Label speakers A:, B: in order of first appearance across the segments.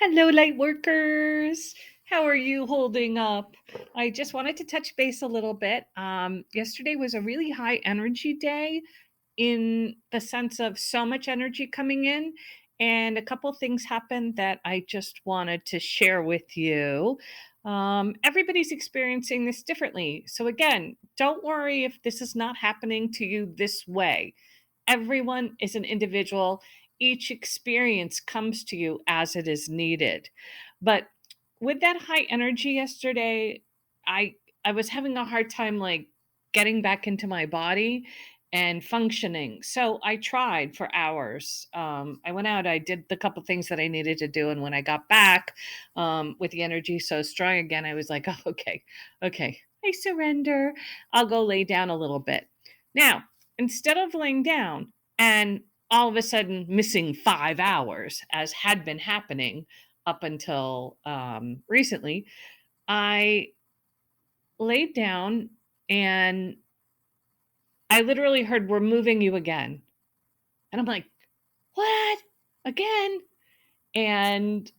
A: Hello, Lightworkers. How are you holding up? I just wanted to touch base a little bit. Yesterday was a really high energy day in the sense of so much energy coming in, and a couple things happened that I just wanted to share with you. Everybody's experiencing this differently. So, again, don't worry if this is not happening to you this way. Everyone is an individual. Each experience comes to you as it is needed. But with that high energy yesterday, I I was having a hard time like getting back into my body and functioning. So I tried for hours. I went out, I did the couple things that I needed to do. And when I got back with the energy so strong again, I was like, oh, okay, I surrender. I'll go lay down a little bit. Now, instead of laying down and all of a sudden missing 5 hours, as had been happening up until recently, I laid down and I literally heard, "We're moving you again." And I'm like, "What? Again?" And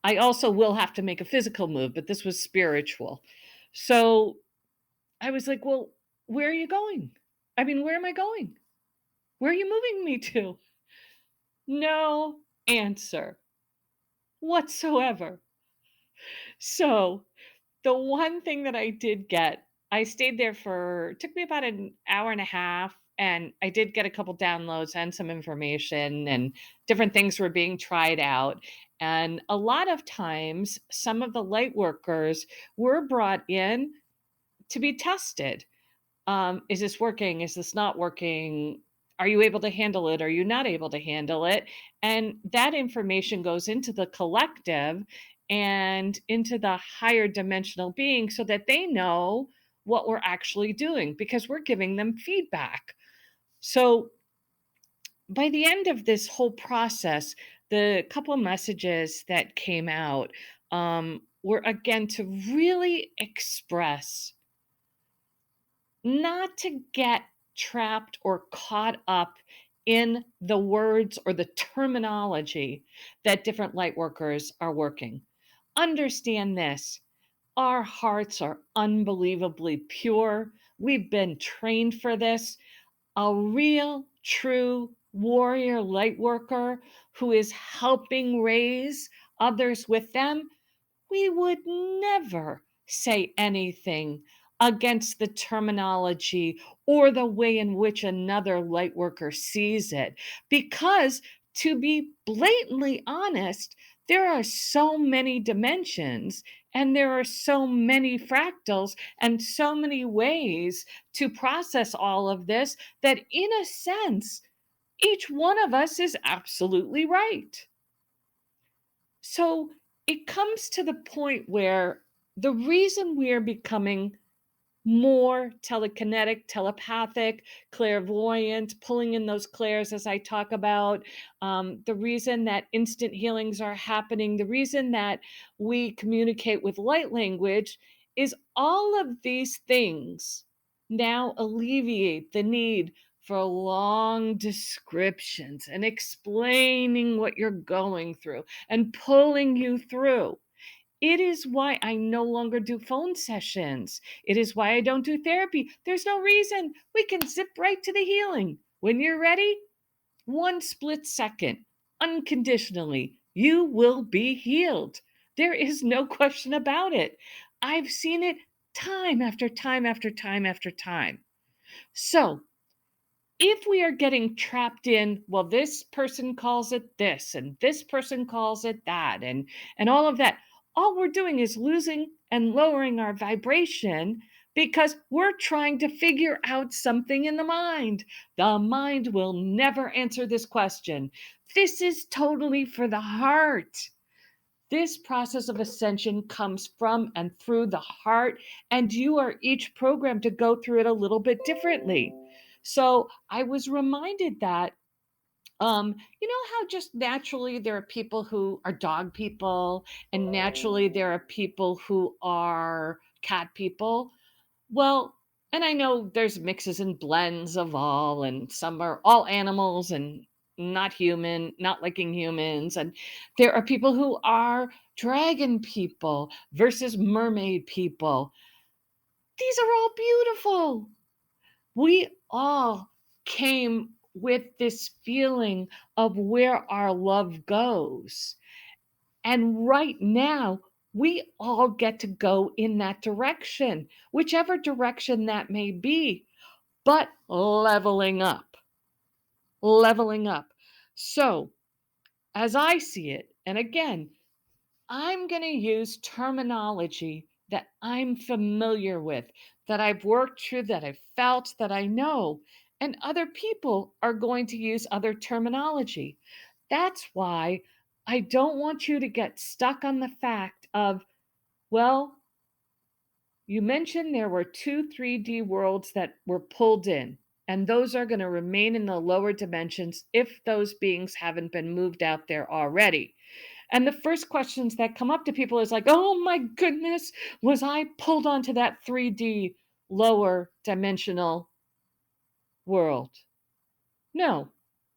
A: I also will have to make a physical move, but this was spiritual. So I was like, "Well, where are you going? I mean, where am I going? Where are you moving me to?" No answer whatsoever. So the one thing that I did get, I stayed there for took me about an hour and a half, and I did get a couple downloads and some information, and different things were being tried out. And a lot of times, some of the light workers were brought in to be tested. Is this working? Is this not working? Are you able to handle it? Are you not able to handle it? And that information goes into the collective and into the higher dimensional being so that they know what we're actually doing because we're giving them feedback. So by the end of this whole process, the couple messages that came out were again to really express not to get trapped or caught up in the words or the terminology that different light workers are working. Understand this: our hearts are unbelievably pure. We've been trained for this. A real, true warrior light worker who is helping raise others with them, we would never say anything against the terminology or the way in which another light worker sees it. Because, to be blatantly honest, there are so many dimensions and there are so many fractals and so many ways to process all of this that, in a sense, each one of us is absolutely right. So it comes to the point where the reason we are becoming more telekinetic, telepathic, clairvoyant, pulling in those clairs as I talk about, the reason that instant healings are happening, the reason that we communicate with light language is all of these things now alleviate the need for long descriptions and explaining what you're going through and pulling you through. It is why I no longer do phone sessions. It is why I don't do therapy. There's no reason. We can zip right to the healing. When you're ready, one split second, unconditionally, you will be healed. There is no question about it. I've seen it time after time after time after time. So, if we are getting trapped in, well, this person calls it this and this person calls it that, and all of that, all we're doing is losing and lowering our vibration because we're trying to figure out something in the mind. The mind will never answer this question. This is totally for the heart. This process of ascension comes from and through the heart, and you are each programmed to go through it a little bit differently. So I was reminded that, you know how just naturally there are people who are dog people, and naturally there are people who are cat people? Well, and I know there's mixes and blends of all, and some are all animals, and not human, not liking humans. And there are people who are dragon people versus mermaid people. These are all beautiful. We all came with this feeling of where our love goes. And right now, we all get to go in that direction, whichever direction that may be, but leveling up, leveling up. So, as I see it, and again, I'm going to use terminology that I'm familiar with, that I've worked through, that I've felt, that I know, and other people are going to use other terminology. That's why I don't want you to get stuck on the fact of, well, you mentioned there were two 3D worlds that were pulled in, and those are going to remain in the lower dimensions if those beings haven't been moved out there already. And the first questions that come up to people is like, oh my goodness, was I pulled onto that 3D lower dimensional world? No.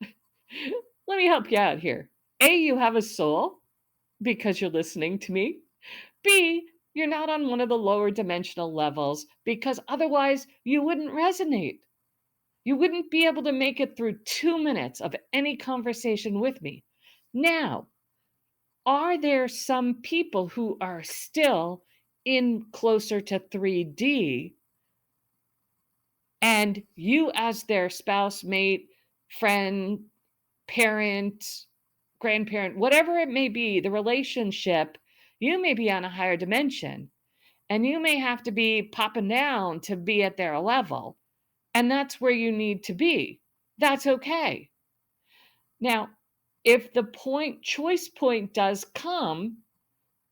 A: Let me help you out here. A, you have a soul because you're listening to me. B, you're not on one of the lower dimensional levels because otherwise you wouldn't resonate. You wouldn't be able to make it through 2 minutes of any conversation with me. Now, are there some people who are still in closer to 3D and you, as their spouse, mate, friend, parent, grandparent, whatever it may be, the relationship, you may be on a higher dimension and you may have to be popping down to be at their level. And that's where you need to be. That's okay. Now, if the choice point does come,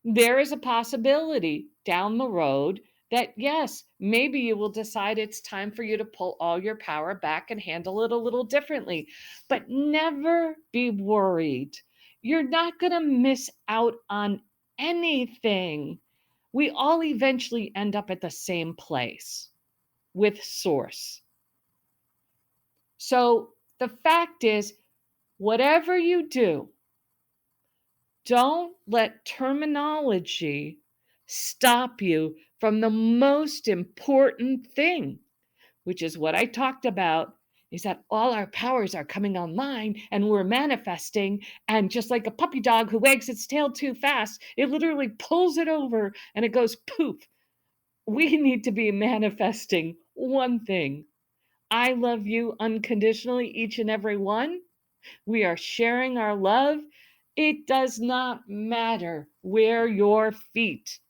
A: there is a possibility down the road that, yes, maybe you will decide it's time for you to pull all your power back and handle it a little differently. But never be worried. You're not going to miss out on anything. We all eventually end up at the same place with Source. So the fact is, whatever you do, don't let terminology stop you from the most important thing, which is what I talked about, is that all our powers are coming online and we're manifesting. And just like a puppy dog who wags its tail too fast, it literally pulls it over and it goes poof. We need to be manifesting one thing. I love you unconditionally, each and every one. We are sharing our love. It does not matter where your feet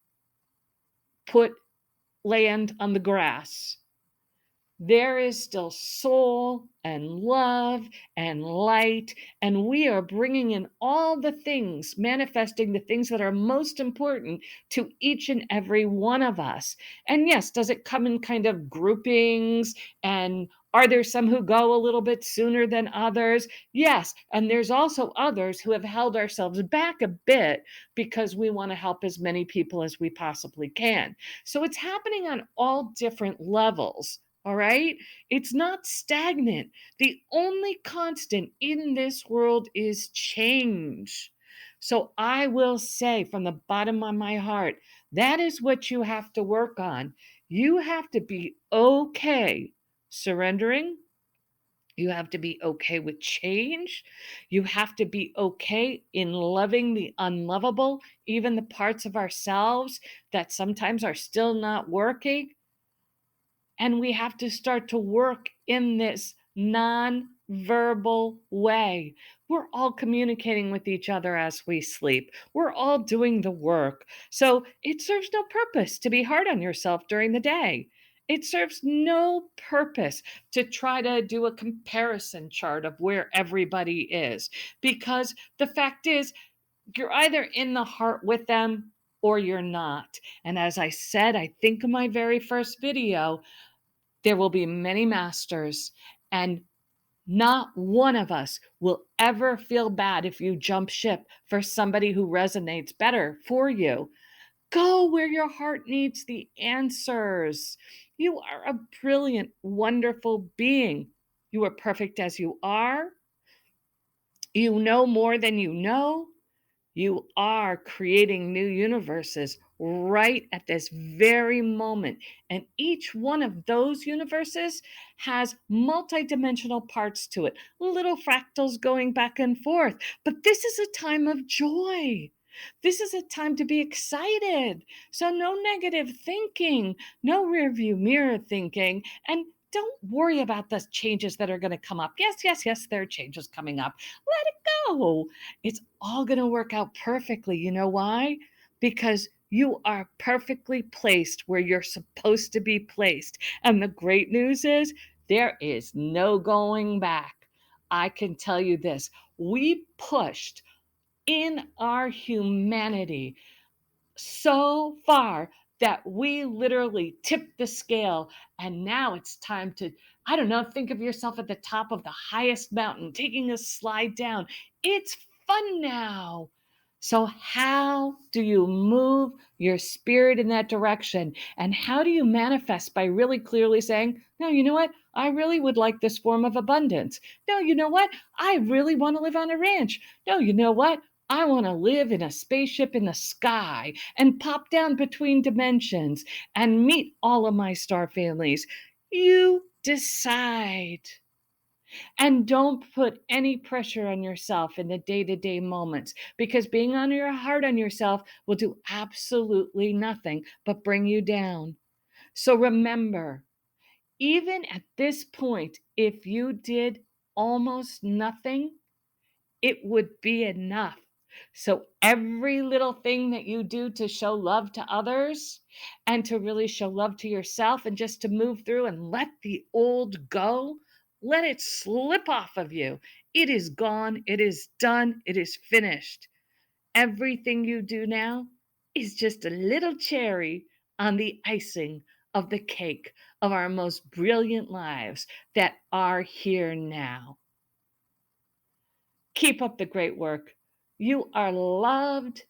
A: put land on the grass. There is still soul and love and light, and we are bringing in all the things, manifesting the things that are most important to each and every one of us. And yes, does it come in kind of groupings? And are there some who go a little bit sooner than others? Yes. And there's also others who have held ourselves back a bit because we want to help as many people as we possibly can. So it's happening on all different levels. All right? It's not stagnant. The only constant in this world is change. So I will say from the bottom of my heart, that is what you have to work on. You have to be okay surrendering. You have to be okay with change. You have to be okay in loving the unlovable, even the parts of ourselves that sometimes are still not working. And we have to start to work in this non-verbal way. We're all communicating with each other as we sleep. We're all doing the work. So it serves no purpose to be hard on yourself during the day. It serves no purpose to try to do a comparison chart of where everybody is, because the fact is, you're either in the heart with them or you're not. And as I said, I think in my very first video, there will be many masters, and not one of us will ever feel bad if you jump ship for somebody who resonates better for you. Go where your heart needs the answers. You are a brilliant, wonderful being. You are perfect as you are. You know more than you know. You are creating new universes right at this very moment. And each one of those universes has multidimensional parts to it, little fractals going back and forth. But this is a time of joy. This is a time to be excited. So, no negative thinking, no rear view mirror thinking, and don't worry about the changes that are going to come up. Yes, yes, yes, there are changes coming up. Let it go. It's all going to work out perfectly. You know why? Because you are perfectly placed where you're supposed to be placed. And the great news is there is no going back. I can tell you this, we pushed in our humanity so far that we literally tipped the scale. And now it's time to, I don't know, think of yourself at the top of the highest mountain, taking a slide down. It's fun now. So, how do you move your spirit in that direction? And how do you manifest? By really clearly saying, no, you know what? I really would like this form of abundance. No, you know what? I really want to live on a ranch. No, you know what? I want to live in a spaceship in the sky and pop down between dimensions and meet all of my star families. You decide. And don't put any pressure on yourself in the day to day moments, because being on your hard on yourself will do absolutely nothing but bring you down. So remember, even at this point, if you did almost nothing, it would be enough. So, every little thing that you do to show love to others and to really show love to yourself and just to move through and let the old go, let it slip off of you. It is gone, it is done, it is finished. Everything you do now is just a little cherry on the icing of the cake of our most brilliant lives that are here now. Keep up the great work. You are loved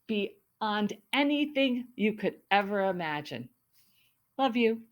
A: beyond anything you could ever imagine. Love you.